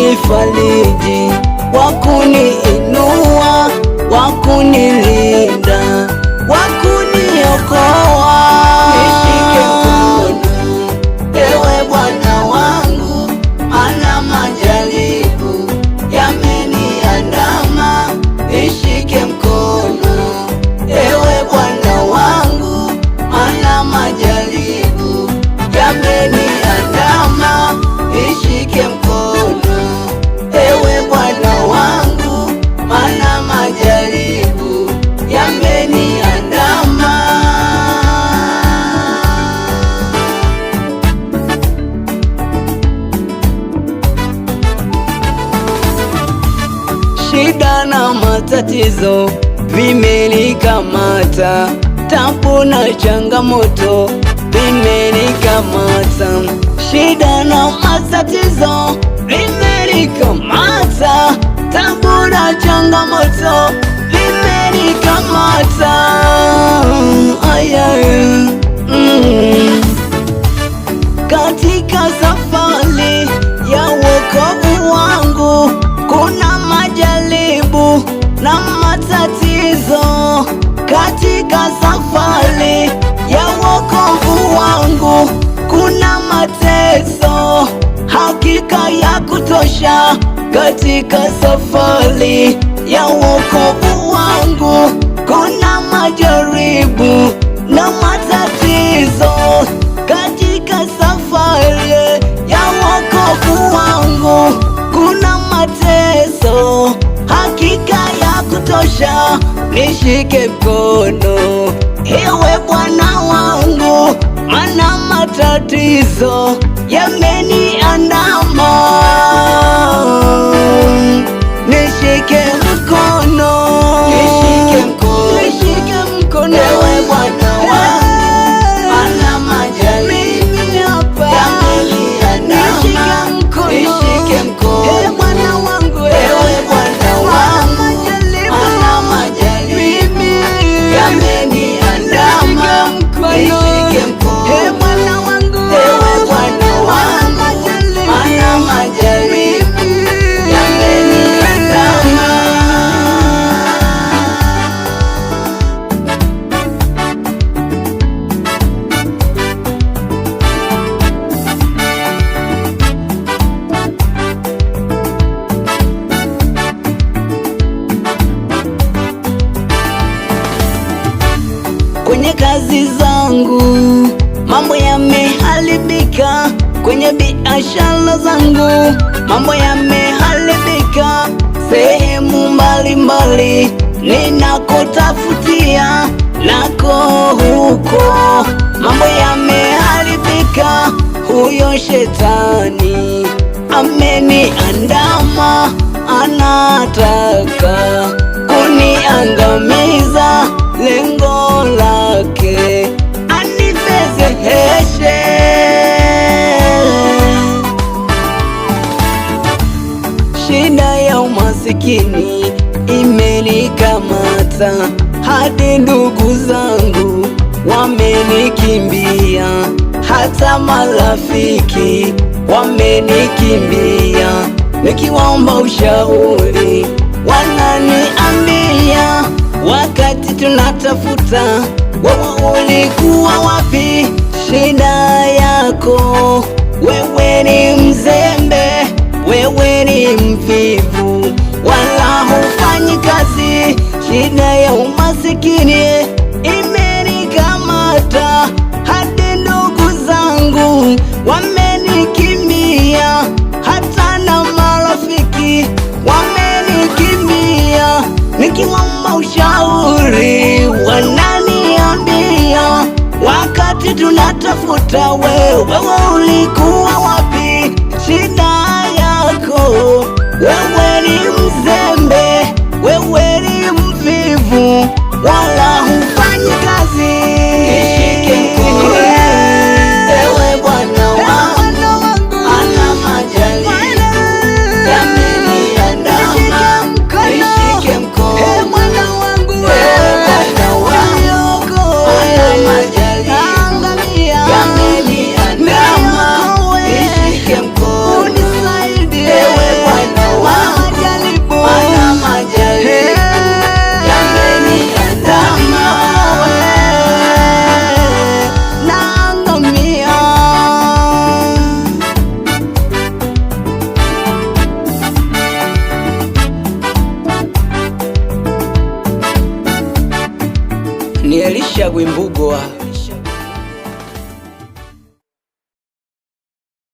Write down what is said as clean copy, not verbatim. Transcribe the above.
kunifariji, wa kuniinua, wa kunilinda, wa kuniokoa. Nishike mkono, ewe Bwana wangu, maana majaribu yameniandama. Nishike mkono, ewe Bwana wangu, maana majaribu yameniandama. Nishike mkono, ewe Bwana wangu, maana majaribu yameniandama. Shida na matatizo vimenikamata, tabu na changamoto vimenikamata. Shida na matatizo vimenikamata, tabu na changamoto vimenikamata. Katika safari ya wokovu wangu kuna majaribu na matatizo. Katika safari ya wokovu wangu kuna mateso, hakika ya kutosha. Katika safari ya wokovu wangu kuna majaribu na matatizo. Katika safari ya wokovu wangu kuna mateso, hakika ya kutosha. Nishike mkono, ewe Bwana wangu, maana matatizo yameniandama. Nishike mkono, nishike mkono, nishike mkono, ewe Bwana wangu, maana majaribu yameniandama. Nishike mkono, ewe Bwana wangu, ewe Bwana wangu, maana majaribu yameniandama. Nishike mkono, ewe Bwana wangu, ewe Bwana wangu, maana majaribu yameniandama. Kwenye kazi zangu mambo yameharibika, kwenye biashara zangu mambo yameharibika. Sehemu mbalimbali ninakotafutia nako huko mambo yameharibika. Huyo shetani ameniandama, anataka kuniangamiza. Lengo lake anifedheheshe. Shida ya umasikini imenikamata, hadi ndugu zangu wamenikimbia, hata marafiki wamenikimbia. Nikiwaomba ushauri wananiambia, wakati tunatafuta wewe ulikuwa wapi? Shida yako wewe ni mzembe, wewe ni mvivu, wala hufanyi kazi. Shida ya umasikini imenikamata, hadi ndugu zangu wamenikimbia, hata na marafiki wamenikimbia. Nikiwaomba ushauri wananiambia, wakati tunatafuta wewe ulikuwa wapi? Shida yako wewe ni mzembe, wewe ni mvivu, wala hufanyi kazi. Nishike mkono, ewe Bwana wangu, maana majaribu yameniandama. Nishike mkono, ewe Bwana wangu, maana majaribu yameniandama. Shagwe Mbugua.